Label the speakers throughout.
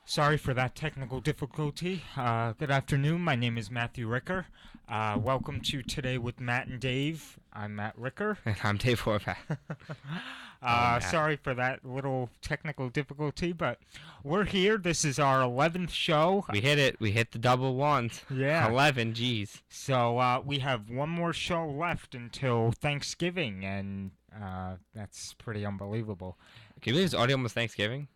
Speaker 1: Sorry for that technical difficulty. Good afternoon. My name is Matthew Ricker. Welcome to Today with Matt and Dave. I'm Matt Ricker.
Speaker 2: And I'm Dave Horvath. Oh, Matt.
Speaker 1: Sorry for that little technical difficulty, but we're here. This is our 11th show.
Speaker 2: We hit it. We hit the double ones.
Speaker 1: Yeah.
Speaker 2: 11, geez.
Speaker 1: So we have one more show left until Thanksgiving, and that's pretty unbelievable.
Speaker 2: Can you believe it's already almost Thanksgiving?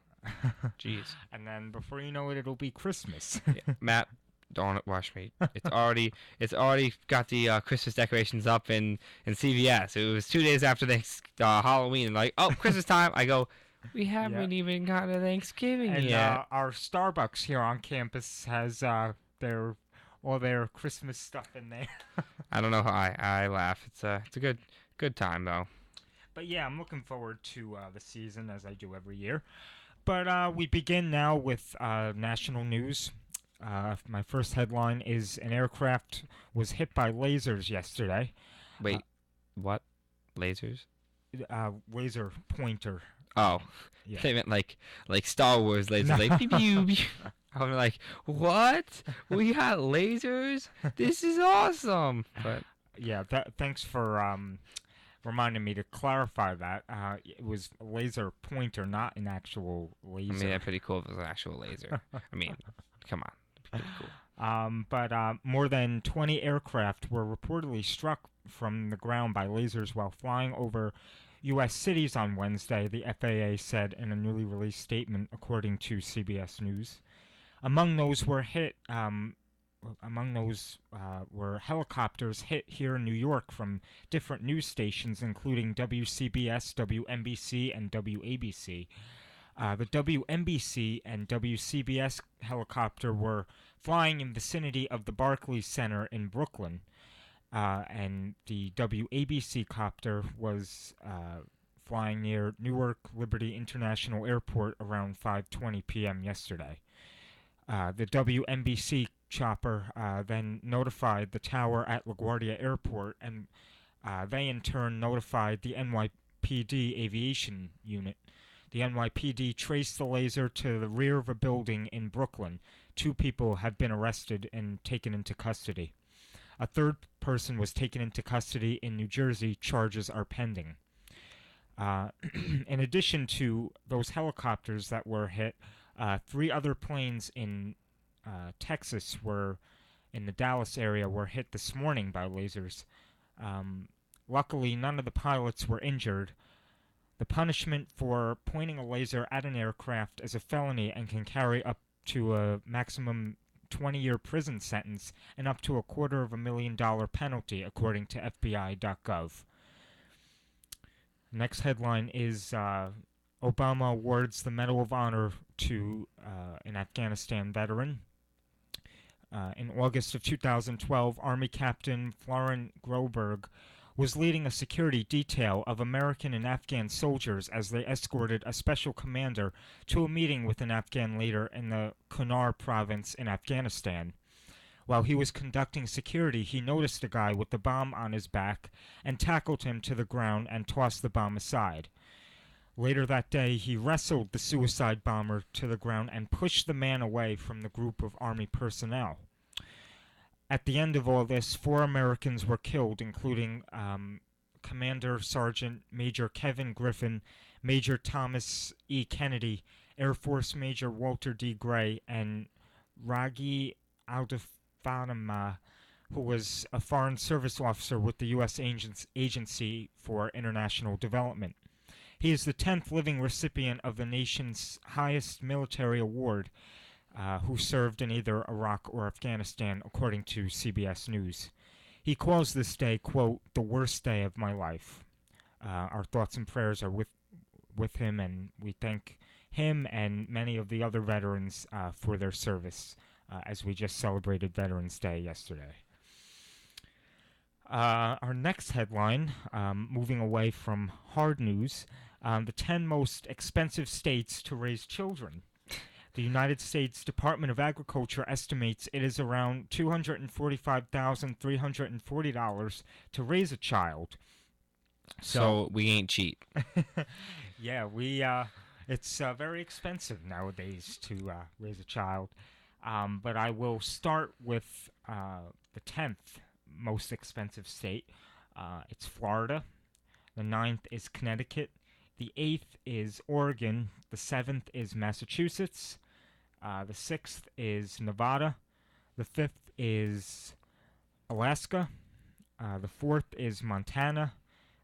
Speaker 2: Jeez.
Speaker 1: And then before you know it, it'll be Christmas.
Speaker 2: Yeah. Matt, don't watch me. It's already got the Christmas decorations up in CVS. It was 2 days after Halloween, and like, oh, Christmas time. I go, we haven't even gotten to Thanksgiving
Speaker 1: and,
Speaker 2: yet.
Speaker 1: Our Starbucks here on campus has all their Christmas stuff in there.
Speaker 2: I don't know how I laugh. It's a good time though.
Speaker 1: But yeah, I'm looking forward to the season as I do every year. But we begin now with national news. My first headline is an aircraft was hit by lasers yesterday.
Speaker 2: Wait, what? Lasers?
Speaker 1: Laser pointer.
Speaker 2: Oh,
Speaker 1: Yeah.
Speaker 2: they meant like Star Wars lasers, like pew pew pew. I was like, what? We got lasers? This is awesome. But
Speaker 1: Yeah, thanks for reminding me to clarify that. It was a laser pointer, not an actual laser.
Speaker 2: I mean, that's pretty cool if it was an actual laser. I mean, come on, it'd be pretty cool.
Speaker 1: But more than 20 aircraft were reportedly struck from the ground by lasers while flying over U.S. cities on Wednesday, the FAA said in a newly released statement, according to CBS News. Among those were were helicopters hit here in New York from different news stations, including WCBS, WNBC, and WABC. The WNBC and WCBS helicopter were flying in the vicinity of the Barclays Center in Brooklyn, and the WABC copter was flying near Newark Liberty International Airport around 5:20 p.m. yesterday. The WNBC chopper then notified the tower at LaGuardia Airport, and they in turn notified the NYPD aviation unit. The NYPD traced the laser to the rear of a building in Brooklyn. 2 people have been arrested and taken into custody. A third person was taken into custody in New Jersey. Charges are pending. In addition to those helicopters that were hit, 3 other planes in Texas in the Dallas area were hit this morning by lasers. Luckily, none of the pilots were injured. The punishment for pointing a laser at an aircraft is a felony and can carry up to a maximum 20-year prison sentence and up to a $250,000 penalty, according to FBI.gov. Next headline is Obama awards the Medal of Honor to an Afghanistan veteran. In August of 2012, Army Captain Florent Groberg was leading a security detail of American and Afghan soldiers as they escorted a special commander to a meeting with an Afghan leader in the Kunar province in Afghanistan. While he was conducting security, he noticed a guy with the bomb on his back and tackled him to the ground and tossed the bomb aside. Later that day, he wrestled the suicide bomber to the ground and pushed the man away from the group of Army personnel. At the end of all this, 4 Americans were killed, including Commander Sergeant Major Kevin Griffin, Major Thomas E. Kennedy, Air Force Major Walter D. Gray, and Ragi Aldafanama, who was a Foreign Service officer with the U.S. Agency for International Development. He is the 10th living recipient of the nation's highest military award, who served in either Iraq or Afghanistan, according to CBS News. He calls this day, quote, the worst day of my life. Our thoughts and prayers are with him, and we thank him and many of the other veterans for their service, as we just celebrated Veterans Day yesterday. Our next headline, moving away from hard news, the 10 most expensive states to raise children. The United States Department of Agriculture estimates it is around $245,340 to raise a child.
Speaker 2: So we ain't cheap.
Speaker 1: Yeah, It's very expensive nowadays to raise a child. But I will start with the 10th most expensive state. It's Florida. The ninth is Connecticut. The 8th is Oregon. The 7th is Massachusetts. The 6th is Nevada. The 5th is Alaska. The 4th is Montana.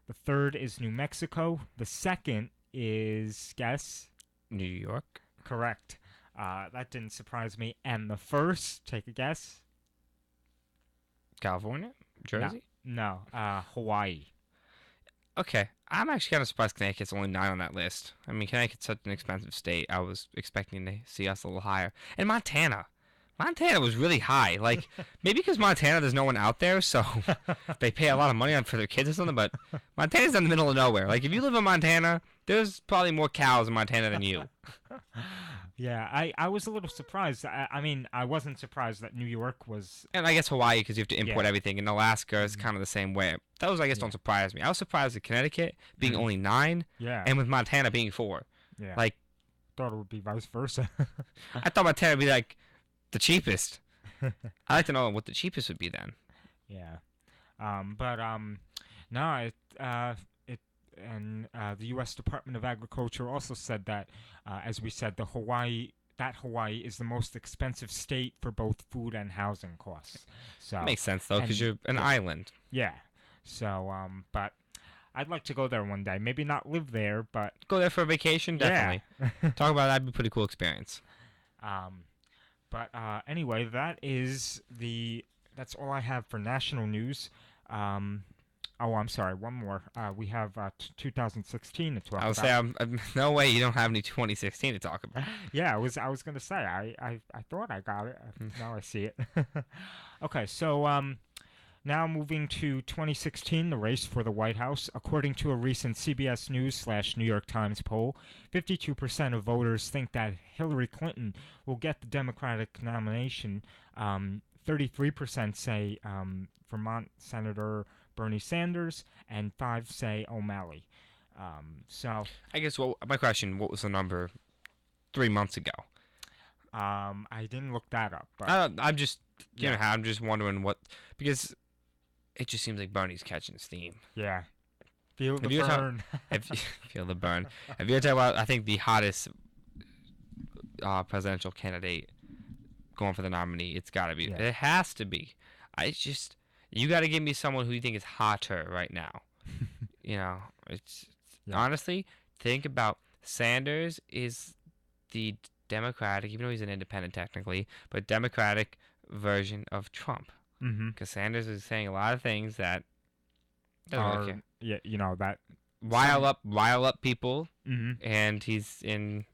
Speaker 1: The 3rd is New Mexico. The 2nd is, guess,
Speaker 2: New York,
Speaker 1: correct. That didn't surprise me. And the 1st, take a guess.
Speaker 2: California, Jersey.
Speaker 1: No, Hawaii.
Speaker 2: Okay, I'm actually kind of surprised Connecticut's only 9 on that list. I mean, Connecticut's such an expensive state. I was expecting to see us a little higher. And Montana. Montana was really high. Like, maybe because Montana, there's no one out there, so they pay a lot of money on for their kids or something, but Montana's in the middle of nowhere. Like, if you live in Montana, there's probably more cows in Montana than you.
Speaker 1: Yeah, I was a little surprised. I mean, I wasn't surprised that New York was.
Speaker 2: And I guess Hawaii, because you have to import
Speaker 1: Yeah.
Speaker 2: everything, and Alaska is kind of the same way. Those, I guess, don't surprise me. I was surprised at Connecticut being only 9,
Speaker 1: Yeah.
Speaker 2: and with Montana being 4.
Speaker 1: Yeah.
Speaker 2: Like,
Speaker 1: Thought it would be vice versa.
Speaker 2: I thought Montana would be, like, the cheapest. I'd like to know what the cheapest would be then.
Speaker 1: Yeah. No, the U.S. Department of Agriculture also said that, as we said, Hawaii is the most expensive state for both food and housing costs. So
Speaker 2: Makes sense, though, because
Speaker 1: and-
Speaker 2: you're an island.
Speaker 1: yeah. So but I'd like to go there one day. Maybe not live there, but
Speaker 2: Go there for a vacation, definitely.
Speaker 1: yeah.
Speaker 2: Talk about that'd be a pretty cool experience.
Speaker 1: Anyway, that's all I have for national news. I'm sorry, one more. We have 2016 to talk
Speaker 2: I would
Speaker 1: about.
Speaker 2: say, no way you don't have any 2016 to talk about.
Speaker 1: Yeah, I was gonna say I thought I got it. Now I see it. Okay, so now moving to 2016, the race for the White House. According to a recent CBS News / New York Times poll, 52% of voters think that Hillary Clinton will get the Democratic nomination. 33% say Vermont Senator Bernie Sanders, and 5 say O'Malley. So
Speaker 2: I guess my question: what was the number 3 months ago?
Speaker 1: I didn't look that up, but
Speaker 2: I'm just,
Speaker 1: Yeah.
Speaker 2: I'm just wondering because it just seems like Bernie's catching steam.
Speaker 1: yeah, feel the
Speaker 2: If you're talk-
Speaker 1: burn.
Speaker 2: If you feel the burn, if you're talking about, I think the hottest presidential candidate going for the nominee, it's got to be.
Speaker 1: Yeah.
Speaker 2: It has to be. You got to give me someone who you think is hotter right now. It's
Speaker 1: Yeah.
Speaker 2: honestly, think about Sanders is the Democratic, even though he's an independent technically, but Democratic version of Trump.
Speaker 1: Mm-hmm.
Speaker 2: Because Sanders is saying a lot of things that doesn't really care.
Speaker 1: Yeah, that.
Speaker 2: rile up people,
Speaker 1: Mm-hmm.
Speaker 2: and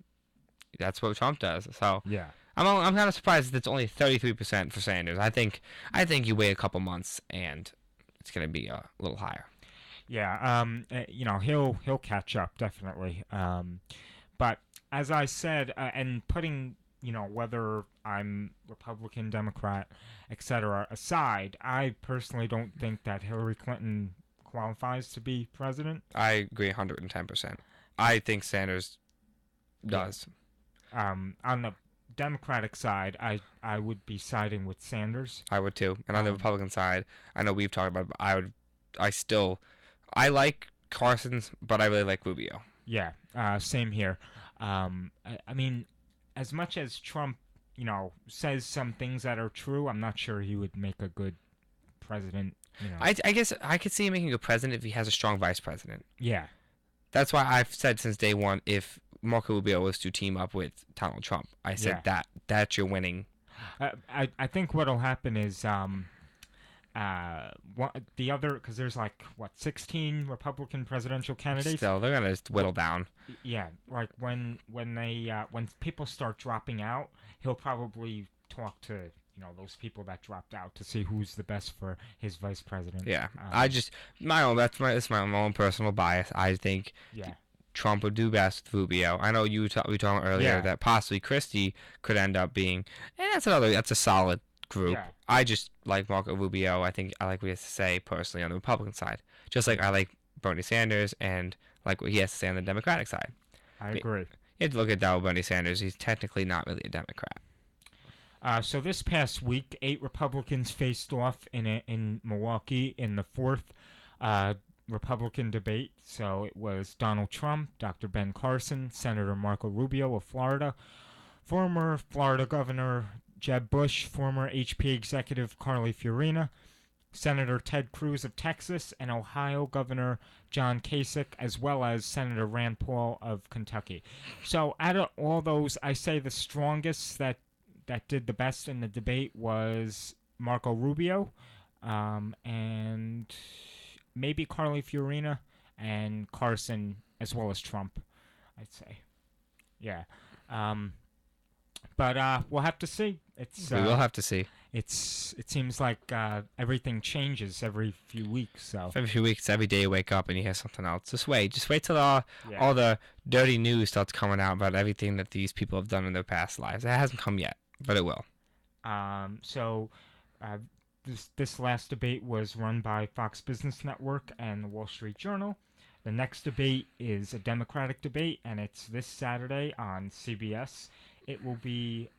Speaker 2: that's what Trump does. So
Speaker 1: Yeah.
Speaker 2: I'm kind of surprised that it's only 33% for Sanders. I think you wait a couple months and it's gonna be a little higher.
Speaker 1: Yeah. He'll catch up definitely. But as I said, and putting whether I'm Republican, Democrat, etc. aside, I personally don't think that Hillary Clinton qualifies to be president.
Speaker 2: I agree 110%. I think Sanders does.
Speaker 1: On the Democratic side, I would be siding with Sanders.
Speaker 2: I would too. And on the Republican side, I know we've talked about it, but I like Carson's, but I really like Rubio.
Speaker 1: Yeah, same here. I mean, as much as Trump, says some things that are true, I'm not sure he would make a good president.
Speaker 2: I guess I could see him making a good president if he has a strong vice president.
Speaker 1: Yeah,
Speaker 2: That's why I've said since day one, if Marco Rubio was to team up with Donald Trump, I said that's your winning.
Speaker 1: I think what'll happen is the other, because there's 16 Republican presidential candidates.
Speaker 2: Still, they're gonna just whittle down.
Speaker 1: Yeah, like when people start dropping out, he'll probably talk to those people that dropped out to see who's the best for his vice president.
Speaker 2: Yeah, that's my own personal bias. I think
Speaker 1: Yeah.
Speaker 2: Trump would do best with Rubio. I know we were talking earlier
Speaker 1: Yeah.
Speaker 2: that possibly Christie could end up being, and that's a solid group.
Speaker 1: Yeah.
Speaker 2: I just like Marco Rubio. I think I like what he has to say personally on the Republican side, just like I like Bernie Sanders and like what he has to say on the Democratic side.
Speaker 1: I agree.
Speaker 2: You have to look at Bernie Sanders. He's technically not really a Democrat.
Speaker 1: So this past week, 8 Republicans faced off in Milwaukee in the fourth Republican debate. So it was Donald Trump, Dr. Ben Carson, Senator Marco Rubio of Florida, former Florida Governor Jeb Bush, former HP executive Carly Fiorina, Senator Ted Cruz of Texas, and Ohio Governor John Kasich, as well as Senator Rand Paul of Kentucky. So out of all those, I say the strongest that did the best in the debate was Marco Rubio, and maybe Carly Fiorina and Carson, as well as Trump, I'd say. Yeah. But we'll have to see.
Speaker 2: We will have to see.
Speaker 1: It seems like everything changes every few weeks. So
Speaker 2: Every few weeks, every day you wake up and you hear something else. Just wait till all
Speaker 1: yeah.
Speaker 2: the dirty news starts coming out about everything that these people have done in their past lives. It hasn't come yet, but it will.
Speaker 1: So this last debate was run by Fox Business Network and the Wall Street Journal. The next debate is a Democratic debate, and it's this Saturday on CBS. It will be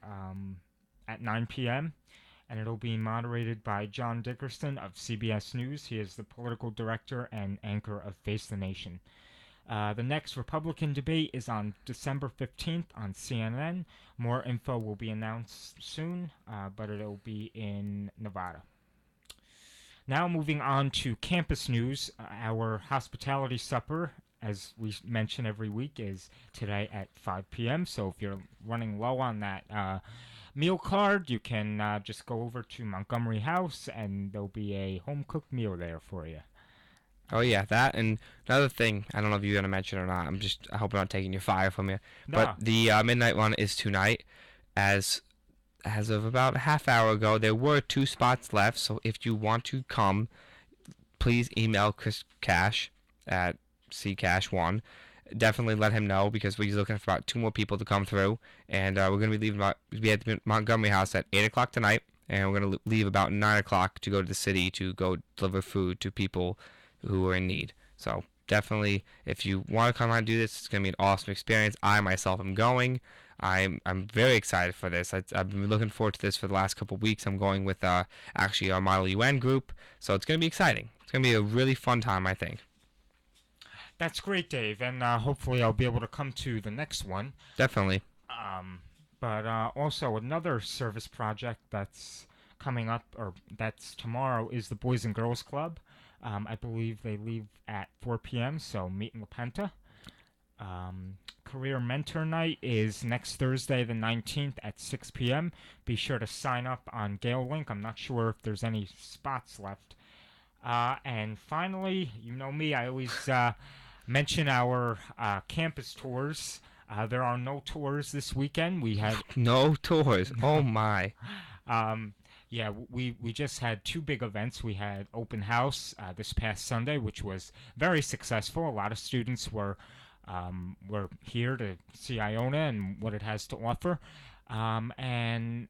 Speaker 1: at 9 p.m., and it'll be moderated by John Dickerson of CBS News. He is the political director and anchor of Face the Nation. The next Republican debate is on December 15th on CNN. More info will be announced soon, but it'll be in Nevada. Now moving on to campus news. Our hospitality supper, as we mention every week, is today at 5 p.m. So if you're running low on that meal card, you can just go over to Montgomery House, and there'll be a home-cooked meal there for you.
Speaker 2: Oh yeah, that, and another thing, I don't know if you're gonna mention it or not. I hope I'm not taking your fire from you.
Speaker 1: No.
Speaker 2: But the midnight one is tonight. As of about a half hour ago, there were 2 spots left. So if you want to come, please email Chris Cash at ccash1. Definitely let him know, because we're looking for about 2 more people to come through, and we're gonna be at the Montgomery House at 8 o'clock tonight, and we're gonna leave about 9 o'clock to go to the city to go deliver food to people who are in need. So definitely, if you want to come out and do this, it's going to be an awesome experience. I myself am going. I'm very excited for this. I've been looking forward to this for the last couple of weeks. I'm going with actually our Model UN group, so it's going to be exciting. It's going to be a really fun time, I think.
Speaker 1: That's great, Dave, and hopefully I'll be able to come to the next one.
Speaker 2: Definitely.
Speaker 1: But also another service project that's coming up, or that's tomorrow, is the Boys and Girls Club. I believe they leave at 4 p.m., so meet in La Penta. Career Mentor Night is next Thursday, the 19th at 6 p.m. Be sure to sign up on GaleLink. I'm not sure if there's any spots left. And finally, you know me, I always mention our campus tours. There are no tours this weekend. We had
Speaker 2: no tours. Oh, my.
Speaker 1: Yeah, we just had 2 big events. We had open house this past Sunday, which was very successful. A lot of students were here to see Iona and what it has to offer. And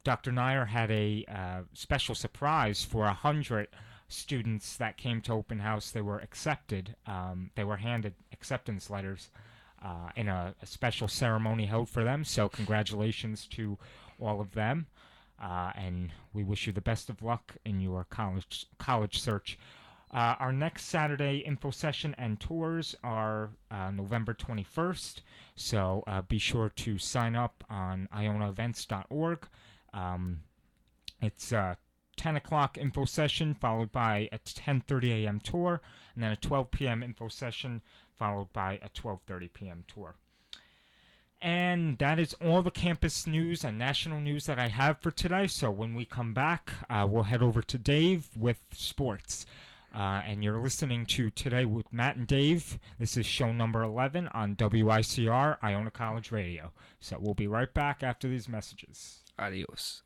Speaker 1: Dr. Nair had a special surprise for 100 students that came to open house. They were accepted. They were handed acceptance letters in a special ceremony held for them. So congratulations to all of them. And we wish you the best of luck in your college search. Our next Saturday info session and tours are November 21st, so be sure to sign up on ionaevents.org. It's a 10 o'clock info session followed by a 10:30 a.m. tour, and then a 12 p.m. info session followed by a 12:30 p.m. tour. And that is all the campus news and national news that I have for today. So when we come back, we'll head over to Dave with sports. And you're listening to Today with Matt and Dave. This is show number 11 on WICR, Iona College Radio. So we'll be right back after these messages.
Speaker 2: Adios.